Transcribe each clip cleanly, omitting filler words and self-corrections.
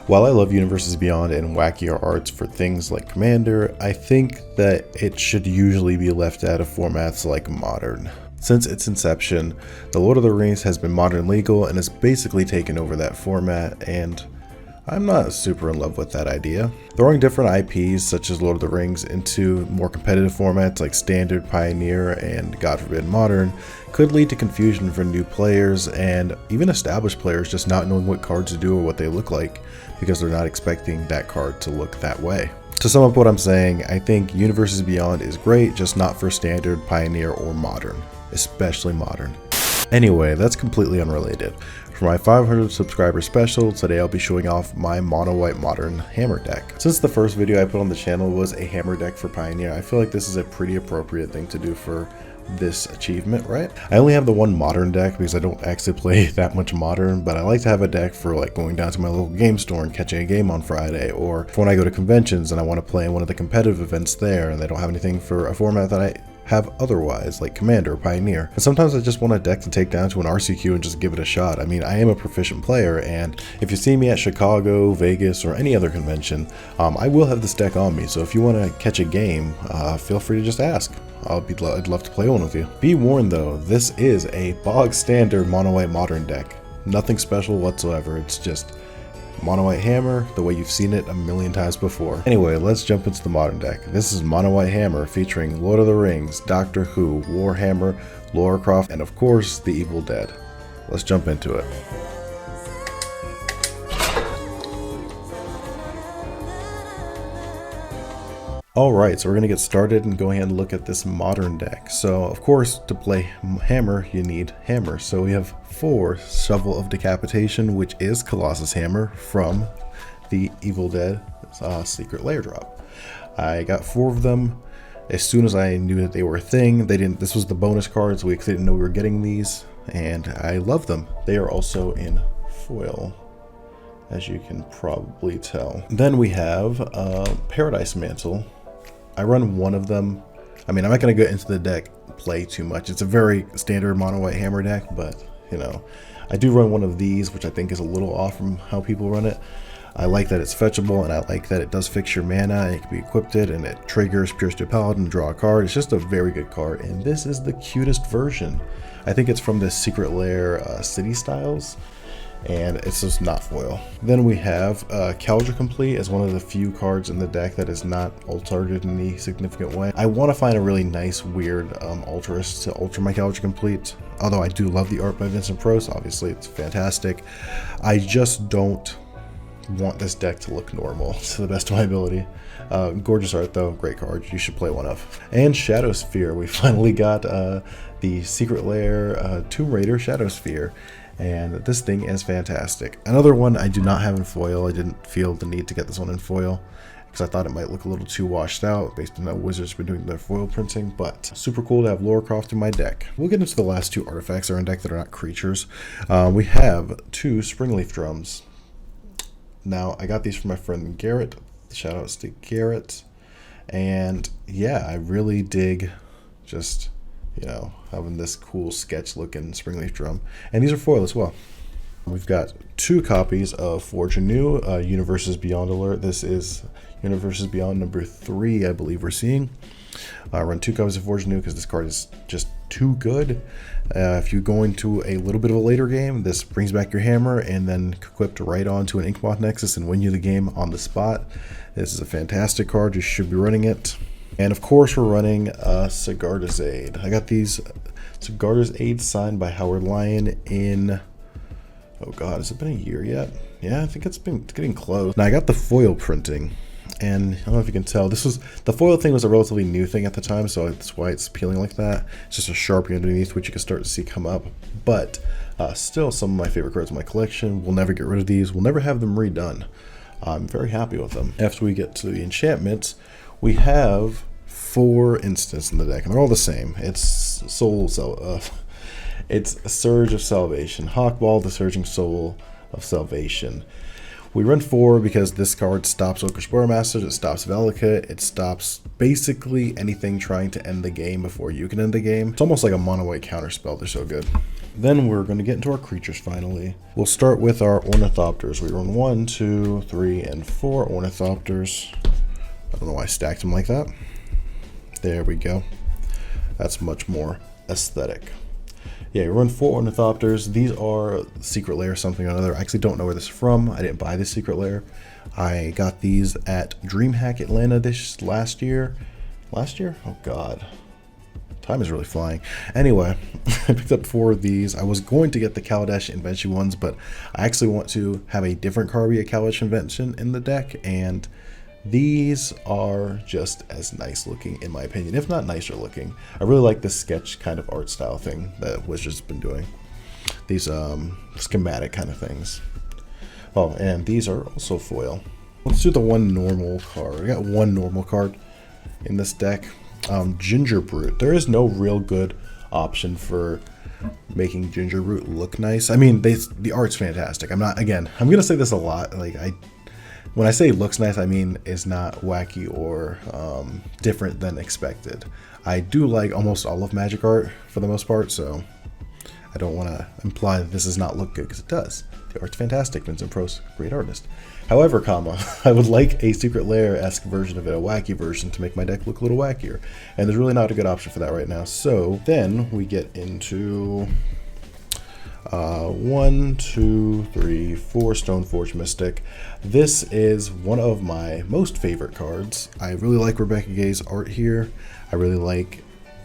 While I love Universes Beyond and wackier arts for things like Commander, I think that it should usually be left out of formats like Modern. Since its inception, The Lord of the Rings has been Modern legal and has basically taken over that format, and I'm not super in love with that idea. Throwing different IPs such as Lord of the Rings into more competitive formats like Standard, Pioneer, and God forbid Modern could lead to confusion for new players and even established players just not knowing what cards to do or what they look like because they're not expecting that card to look that way. To sum up what I'm saying, I think Universes Beyond is great, just not for Standard, Pioneer, or Modern, especially Modern. Anyway, that's completely unrelated. For my 500 subscriber special, today I'll be showing off my mono white Modern hammer deck. Since the first video I put on the channel was a hammer deck for Pioneer, I feel like this is a pretty appropriate thing to do for this achievement, right? I only have the one Modern deck because I don't actually play that much Modern, but I like to have a deck for like going down to my local game store and catching a game on Friday, or for when I go to conventions and I want to play in one of the competitive events there and they don't have anything for a format that I have otherwise, like Commander or Pioneer. And sometimes I just want a deck to take down to an RCQ and just give it a shot. I mean, I am a proficient player, and if you see me at Chicago, Vegas, or any other convention, I will have this deck on me. So if you want to catch a game, feel free to just ask. I'd love to play one with you. Be warned though, this is a bog standard mono white Modern deck. Nothing special whatsoever. It's just mono white hammer the way you've seen it a million times before. Anyway, let's jump into the Modern deck. This is mono white hammer featuring Lord of the Rings, Doctor Who, Warhammer, Lara Croft, and of course the Evil Dead. Let's jump into it. Alright, so we're going to get started and go ahead and look at this Modern deck. So, of course, to play Hammer, you need Hammer. So we have 4 Shovel of Decapitation, which is Colossus Hammer from the Evil Dead Secret Lair drop. I got 4 of them as soon as I knew that they were a thing. This was the bonus cards, so we didn't know we were getting these, and I love them. They are also in foil, as you can probably tell. Then we have Paradise Mantle. I run one of them. I mean, I'm not going to go into the deck play too much. It's a very standard mono white hammer deck, but you know, I do run one of these, which I think is a little off from how people run it. I like that it's fetchable, and I like that it does fix your mana, and it can be equipped, and it triggers Pierce to Paladin, draw a card. It's just a very good card, and this is the cutest version. I think it's from the Secret Lair City Styles, and it's just not foil. Then we have Caldra Complete as one of the few cards in the deck that is not altered in any significant way. I want to find a really nice, weird Ultrist to alter my Caldra Complete, although I do love the art by Vincent Proce. Obviously, it's fantastic. I just don't want this deck to look normal to the best of my ability. Gorgeous art though, great card, you should play one of. And Shadow Sphere, we finally got the Secret Lair Tomb Raider Shadow Sphere, and this thing is fantastic. Another one I do not have in foil. I didn't feel the need to get this one in foil because I thought it might look a little too washed out based on how Wizards been doing their foil printing, but super cool to have Lara Croft in my deck. We'll get into the last 2 artifacts that are in deck that are not creatures. We have 2 Springleaf Drums. Now, I got these from my friend Garrett. Shout outs to Garrett. And yeah, I really dig just, you know, having this cool sketch looking Springleaf Drum. And these are foil as well. We've got 2 copies of Forge Anew, Universes Beyond alert. This is Universes Beyond number 3, I believe we're seeing. I run 2 copies of Forge Anew because this card is just too good. If you go into a little bit of a later game, this brings back your hammer and then equipped right onto an Inkmoth Nexus and win you the game on the spot. This is a fantastic card. You should be running it. And of course, we're running Sigarda's Aid. I got these Sigarda's Aid signed by Howard Lyon in, oh god, has it been a year yet? Yeah, I think it's getting close. Now I got the foil printing, and I don't know if you can tell, the foil thing was a relatively new thing at the time, so that's why it's peeling like that. It's just a Sharpie underneath, which you can start to see come up. But still some of my favorite cards in my collection. We'll never get rid of these. We'll never have them redone. I'm very happy with them. After we get to the enchantments, we have 4 instants in the deck, and they're all the same. It's it's Surge of Salvation, Hawkball, the Surging Soul of Salvation. We run 4 because this card stops Oakish Masters, it stops Velika, it stops basically anything trying to end the game before you can end the game. It's almost like a mono white counterspell, they're so good. Then we're going to get into our creatures finally. We'll start with our Ornithopters. We run 1, 2, 3, and 4 Ornithopters. I don't know why I stacked them like that. There we go. That's much more aesthetic. Yeah, we run 4 Ornithopters. These are Secret Lair something or another. I actually don't know where this is from. I didn't buy this Secret Lair. I got these at DreamHack Atlanta this last year. Last year? Oh god. Time is really flying. Anyway, I picked up 4 of these. I was going to get the Kaladesh Invention ones, but I actually want to have a different card be a Kaladesh Invention in the deck, and these are just as nice looking in my opinion, if not nicer looking. I really like this sketch kind of art style thing that Wizards been doing. These schematic kind of things. Oh, and these are also foil. Let's do the one normal card. We got one normal card in this deck. Ginger Brute. There is no real good option for making Ginger Brute look nice. I mean, the art's fantastic. I'm gonna say this a lot. Like, when I say looks nice, I mean is not wacky or different than expected. I do like almost all of Magic art for the most part, so I don't want to imply that this does not look good, because it does. The art's fantastic. Vincent Prost, great artist. However, I would like a Secret Lair-esque version of it, a wacky version, to make my deck look a little wackier. And there's really not a good option for that right now. So then we get into 1, 2, 3, 4 Stoneforge Mystic. This is one of my most favorite cards. I really like Rebecca Gay's art here. I really like,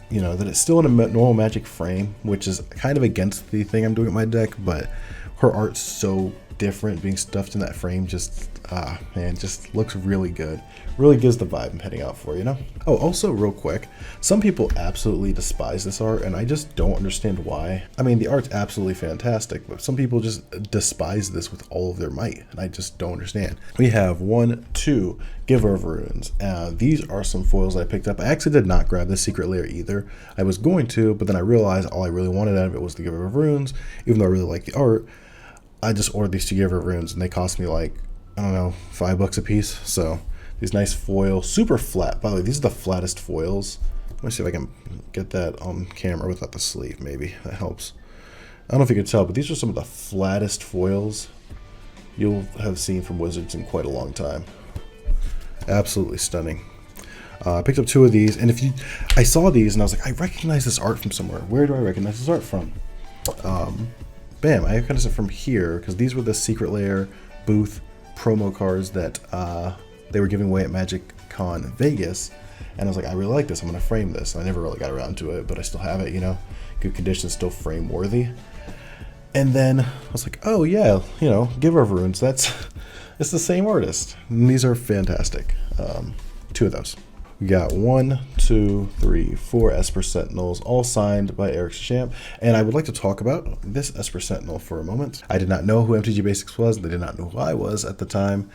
that it's still in a normal Magic frame, which is kind of against the thing I'm doing with my deck, but her art's so different. Being stuffed in that frame just looks really good. Really gives the vibe I'm heading out for, Oh, also real quick, some people absolutely despise this art, and I just don't understand why. I mean, the art's absolutely fantastic, but some people just despise this with all of their might, and I just don't understand. We have 1, 2 Giver of Runes. These are some foils I picked up. I actually did not grab this Secret Lair either. I was going to, but then I realized all I really wanted out of it was the Giver of Runes, even though I really like the art. I just ordered these 2 Giver of Runes, and they cost me like, I don't know, $5 a piece. So these nice foil, super flat. By the way, these are the flattest foils. Let me see if I can get that on camera without the sleeve. Maybe that helps. I don't know if you can tell, but these are some of the flattest foils you'll have seen from Wizards in quite a long time. Absolutely stunning. I picked up 2 of these, and I saw these and I was like, I recognize this art from somewhere. Where do I recognize this art from? Bam, I recognize it from here, because these were the Secret Lair booth promo cards that they were giving away at Magic Con Vegas, and I was like, I really like this, I'm going to frame this. I never really got around to it, but I still have it, good condition, still frame worthy. And then I was like, oh yeah, Giver of Runes, it's the same artist. And these are fantastic. 2 of those. We got 1, 2, 3, 4 Esper Sentinels, all signed by Eric Champ. And I would like to talk about this Esper Sentinel for a moment. I did not know who MTG Basics was. They did not know who I was at the time.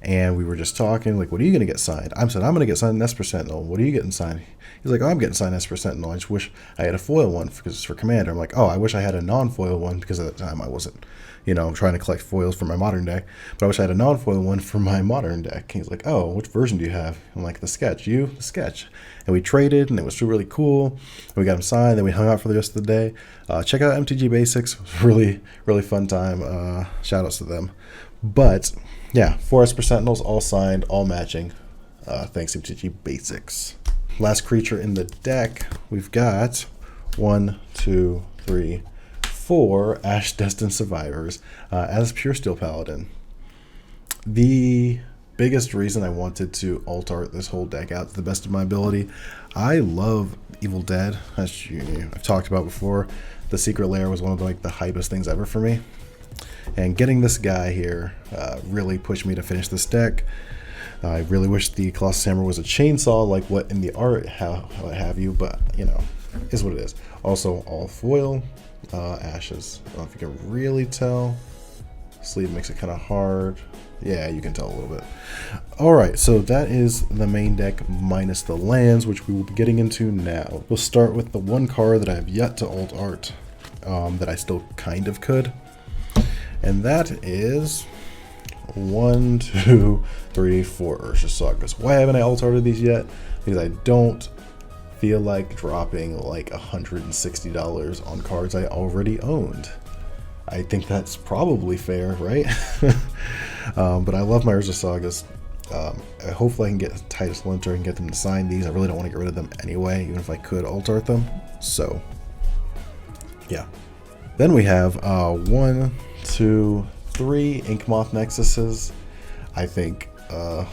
And we were just talking, like, what are you going to get signed? I said, I'm going to get signed an Esper Sentinel. What are you getting signed? He's like, oh, I'm getting signed Esper Sentinel. I just wish I had a foil one because it's for Commander. I'm like, oh, I wish I had a non-foil one, because at the time I wasn't, trying to collect foils for my Modern deck. But I wish I had a non-foil one for my Modern deck. He's like, oh, which version do you have? I'm like, the Sketch. You? The Sketch. And we traded, and it was really cool. We got him signed, then we hung out for the rest of the day. Check out MTG Basics. It was really, really fun time. Shout outs to them. But yeah, 4 Esper Sentinels, all signed, all matching. Thanks to MTG Basics. Last creature in the deck, we've got 1, 2, 3, 4 Ash Destined Survivors as Pure Steel Paladin. The biggest reason I wanted to alt art this whole deck out to the best of my ability, I love Evil Dead, as I've talked about before. The Secret Lair was one of the hypest things ever for me. And getting this guy here really pushed me to finish this deck. I really wish the Colossus Hammer was a chainsaw like what in the art, what have you, but is what it is. Also, all foil ashes. I don't know if you can really tell. Sleeve makes it kind of hard. Yeah, you can tell a little bit. Alright, so that is the main deck minus the lands, which we will be getting into now. We'll start with the one card that I have yet to alt art that I still kind of could. And that is 1, 2, 3, 4 Ursha Sagas. Why haven't I alt arted these yet? Because I don't feel like dropping like $160 on cards I already owned. I think that's probably fair, right? But I love my Urza Sagas. Hopefully I can get Titus Linter and get them to sign these. I really don't want to get rid of them anyway, even if I could alt art them. So, yeah. Then we have 1, 2, 3 Inkmoth Nexuses. I think I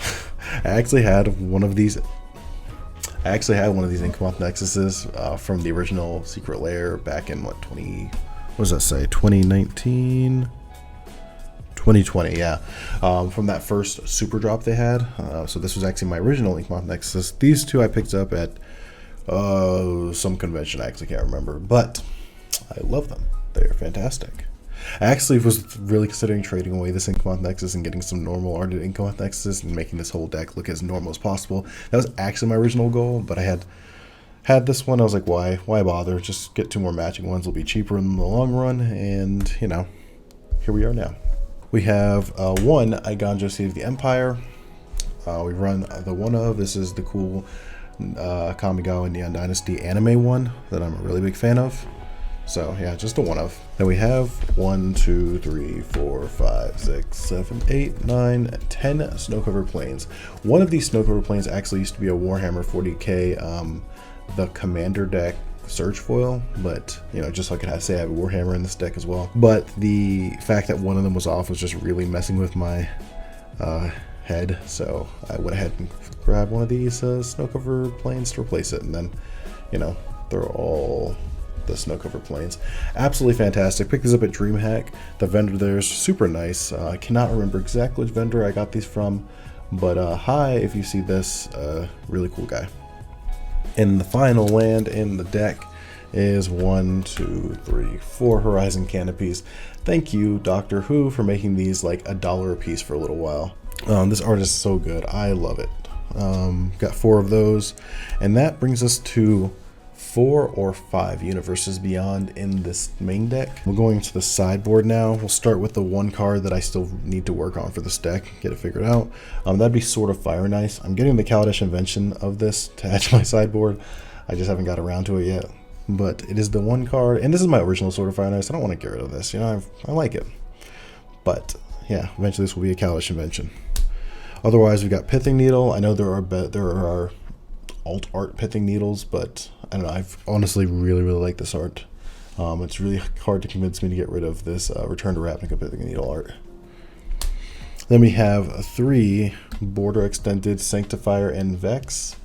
actually had one of these. Inkmoth Nexuses from the original Secret Lair back in what does that say? 2019. 2020, yeah. From that first super drop they had. So this was actually my original Inkmoth Nexus. These two I picked up at some convention. I actually can't remember, but I love them. They're fantastic. I actually was really considering trading away this Inkmoth Nexus and getting some normal arted Inkmoth Nexus and making this whole deck look as normal as possible. That was actually my original goal, but I had this one. I was like, why bother? Just get 2 more matching ones. Will be cheaper in the long run, and you know, here we are now. We have 1 Iganjo Seed of the Empire. We run the one of. This is the cool Kamigawa Neon Dynasty anime one that I'm a really big fan of. So yeah, just a one of. Then we have 1, 2, 3, 4, 5, 6, 7, 8, 9, 10 Snow Covered Plains. One of these Snow Covered Plains actually used to be a Warhammer 40k, the Commander deck Surge foil, but you know, just so I could say I have a Warhammer in this deck as well. But the fact that one of them was off was just really messing with my head, so I went ahead and grabbed one of these Snow Covered Plains to replace it, and then, you know, they're all the Snow Covered Plains. Absolutely fantastic. Picked these up at DreamHack. The vendor there is super nice. I cannot remember exactly which vendor I got these from, but hi if you see this, really cool guy. And the final land in the deck is 1, 2, 3, 4 Horizon Canopies. Thank you, Doctor Who, for making these like $1 a piece for a little while. This art is so good. I love it. Got 4 of those, and that brings us to 4 or 5 universes beyond in this main deck. We're going to the sideboard now. We'll start with the one card that I still need to work on for this deck, get it figured out. That'd be Sword of Fire and Ice. I'm getting the Kaladesh Invention of this to add to my sideboard. I just haven't got around to it yet. But it is the one card, and this is my original Sword of Fire and Ice. I don't want to get rid of this, you know, I like it. But yeah, eventually this will be a Kaladesh Invention. Otherwise, we've got Pithing Needle. I know there are alt art Pithing Needles, but I don't know, I've honestly really like this art. It's really hard to convince me to get rid of this Return to Ravnica Pithing Needle art. Then we have 3 Border Extended Sanctifier and Vex.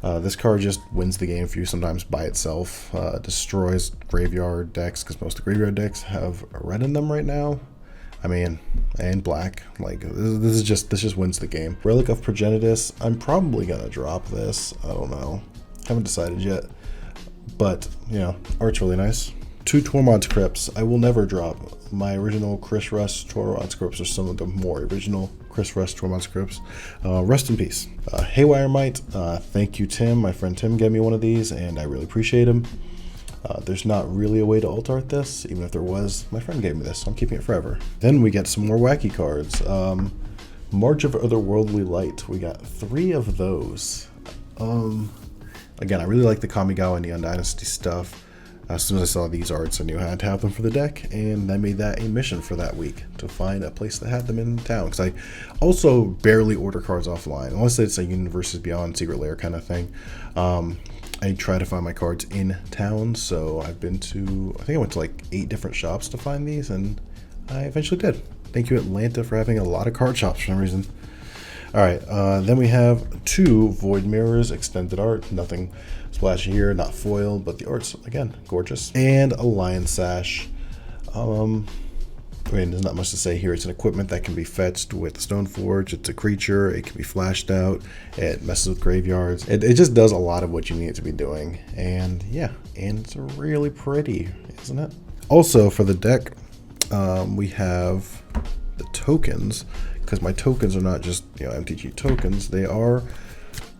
This card just wins the game for you sometimes by itself. Destroys graveyard decks, because most of the graveyard decks have red in them right now. I mean, and black. Like, this just wins the game. Relic of Progenitus. I'm probably gonna drop this. I don't know. Haven't decided yet. But, you know, art's really nice. 2 Tormod's Crypts. I will never drop. My original Chris Rush Tormod's Crypts are some of the more original Chris Rush Tormod's Crypts. Rest in peace. Haywire Might. Thank you, Tim. My friend Tim gave me one of these, and I really appreciate him. There's not really a way to alt art this. Even if there was, my friend gave me this, so I'm keeping it forever. Then we get some more wacky cards. March of Otherworldly Light. We got 3 of those. Again, I really like the Kamigawa Neon Dynasty stuff. As soon as I saw these arts, I knew I had to have them for the deck, and I made that a mission for that week to find a place that had them in town. Because I also barely order cards offline, unless it's a Universes Beyond Secret Lair kind of thing. I try to find my cards in town, so I've been to, I think I went to like 8 different shops to find these, and I eventually did. Thank you, Atlanta, for having a lot of card shops for some reason. Alright, then we have 2 Void Mirrors Extended Art. Nothing splashy here, not foil, but the art's, again, gorgeous. And a Lion Sash. I mean, there's not much to say here. It's an equipment that can be fetched with Stoneforge. It's a creature. It can be flashed out. It messes with graveyards. It just does a lot of what you need it to be doing. And yeah, and it's really pretty, isn't it? Also, for the deck, we have the tokens, because my tokens are not just, you know, MTG tokens. They are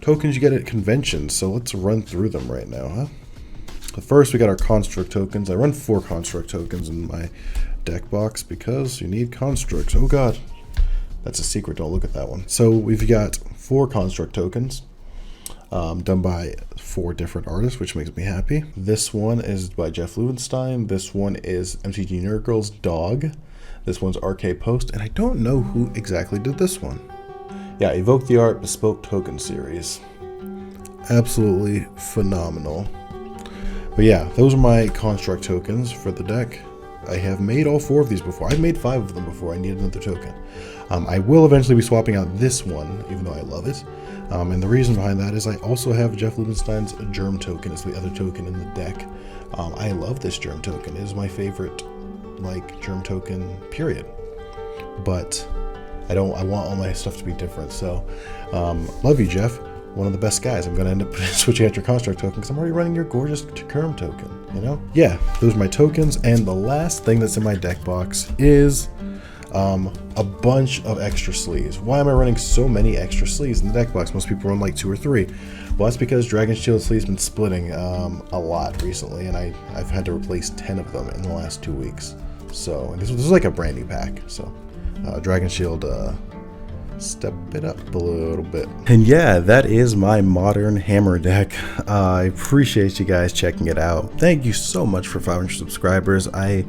tokens you get at conventions. So let's run through them right now, huh? First, we got our construct tokens. I run 4 construct tokens in my deck box because you need constructs. Oh god, that's a secret, don't look at that one. So we've got 4 construct tokens. done by 4 different artists, which makes me happy. This one is by Jeff Leuvenstein. This one is MTG Nerd Girl's Dog. This one's RK Post, and I don't know who exactly did this one. Yeah, Evoke the Art Bespoke Token Series. Absolutely phenomenal. But yeah, those are my construct tokens for the deck. I have made all 4 of these before. I've made 5 of them before. I need another token. I will eventually be swapping out this one, even though I love it. And the reason behind that is I also have Jeff Leuvenstein's Germ token. It's the other token in the deck. I love this Germ token. It is my favorite, like, Germ token, period. But I want all my stuff to be different. So, love you, Jeff. One of the best guys. I'm going to end up switching out your construct token because I'm already running your gorgeous Germ token, you know? Yeah, those are my tokens. And the last thing that's in my deck box is a bunch of extra sleeves. Why am I running so many extra sleeves in the deck box? Most people run like 2 or 3. Well, that's because Dragon Shield sleeves been splitting a lot recently, and I've had to replace 10 of them in the last 2 weeks. So, and this is like a brand new pack. So, Dragon Shield, step it up a little bit. And yeah, that is my modern hammer deck. I appreciate you guys checking it out. Thank you so much for 500 subscribers. I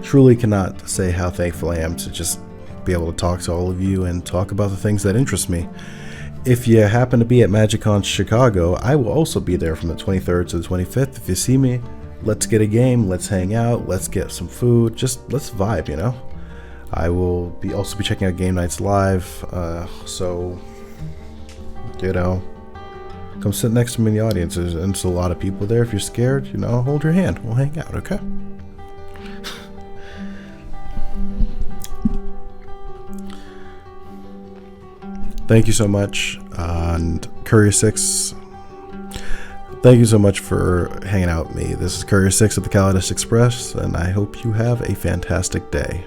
truly cannot say how thankful I am to just be able to talk to all of you and talk about the things that interest me. If you happen to be at MagicCon Chicago, I will also be there from the 23rd to the 25th. If you see me, let's get a game, let's hang out, let's get some food, just let's vibe, you know? I will also be checking out game nights live, so, you know, come sit next to me in the audience. There's a lot of people there. If you're scared, you know, hold your hand. We'll hang out, okay? Thank you so much, and Courier6, thank you so much for hanging out with me. This is Courier6 of the Kaladesh Express, and I hope you have a fantastic day.